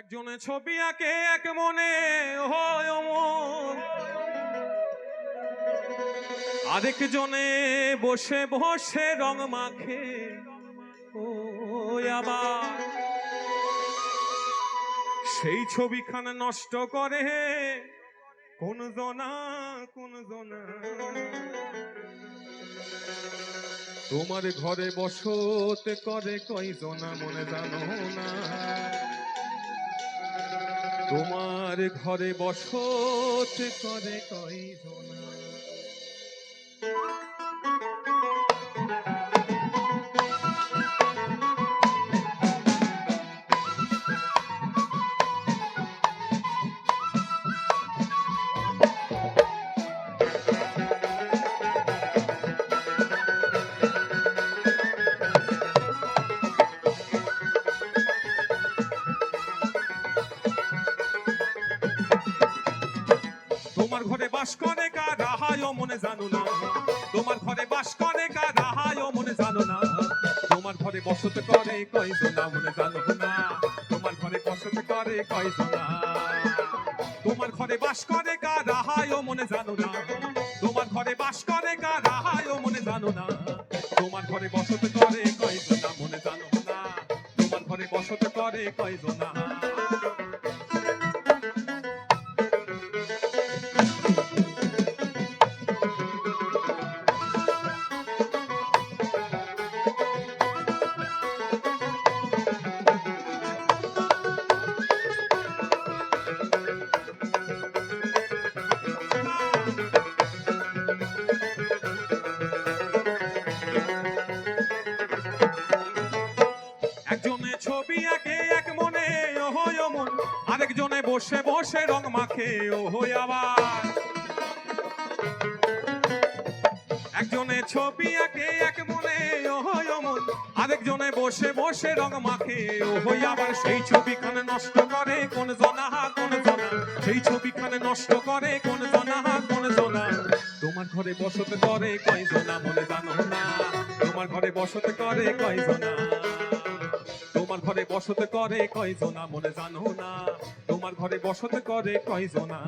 একজনে ছবি আঁকে এক মনে হয় অমর, আরেকজনে বসে বসে রং মাখে ও আবার সেই ছবিখান নষ্ট করে কোন জনা। তোমার ঘরে বসত করে কয়জনা মনে জানো না, তোমার ঘরে বসত করে কয়জনা। তোমার ঘরে বাস করে কারা হায় মনে জানো না, তোমার ঘরে বাস করে কারা হায় মনে জানো না, তোমার ঘরে বসত করে কয়জনা মনে জানো না, তোমার ঘরে বসত করে কয়জনা। তোমার ঘরে বাস করে কারা হায় মনে জানো না, তোমার ঘরে বাস করে কারা হায় মনে জানো না, তোমার ঘরে বসত করে কয়জনা মনে জানো না, তোমার ঘরে বসত করে কয়জনা। একজনে ছবি আঁকে এক মনে ওহো অমন, আরেকজনে বসে বসে রং মাখে ওহো আবার। একজনে ছবি আঁকে এক মনে ওহো অমন, আরেকজনে বসে বসে রং মাখে ওহো আবার। সেই ছবিখানে নষ্ট করে কোন জনা কোন জনা, সেই ছবিখানে নষ্ট করে কোন জনা কোন জনা। তোমার ঘরে বসত করে কয়জনা মনে জানো না, তোমার ঘরে বসত করে কয়জনা, তোমার ঘরে বসত করে কয়জনা মনে জানো না, তোমার ঘরে বসত করে কয়জনা।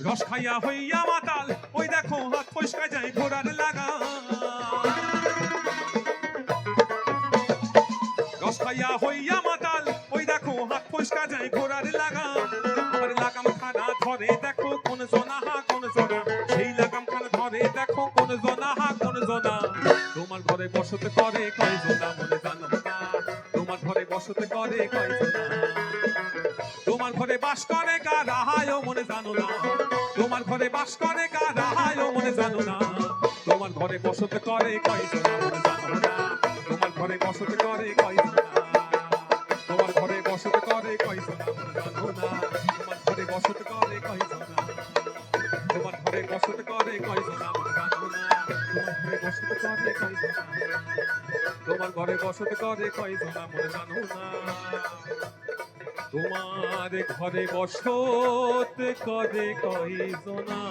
রস খাইয়া হইয়া মাতাল ওই দেখো হাত ফসকা যায় ঘোড়ার লাগা, রস খাইয়া হইয়া মাতাল ওই দেখো হাত ফসকা যায় ঘোড়ার লাগা। আবার লাগাম খানা ধরে দেখো কোন জনা কোন জনা, সেই লাগাম খানা ধরে দেখো কোন জনা কোন জনা। তোমার ঘরে বসত করে কয়জনা মনে জানো না, তোমার ঘরে বসত করে কয়জনা। তোমার ঘরে বাস করে কারা হায় মনে জানো না, তোমার ঘরে বাস করে কারা হায় মনে জানো না, তোমার ঘরে বসত করে কয়জনা মনে জানো না, তোমার ঘরে বসত করে কয়জনা, তোমার ঘরে বসত করে কয়জনা মনে জানো না, তোমার ঘরে বসত করে কয়জনা, তোমার ঘরে বসত করে কয়জনা মনে জানো না, তোমার ঘরে বসত করে কয়জনা, তোমার ঘরে বসত করে কয়জনা মনে জানো না। তোমার ঘরে বসত করে কয়জনা।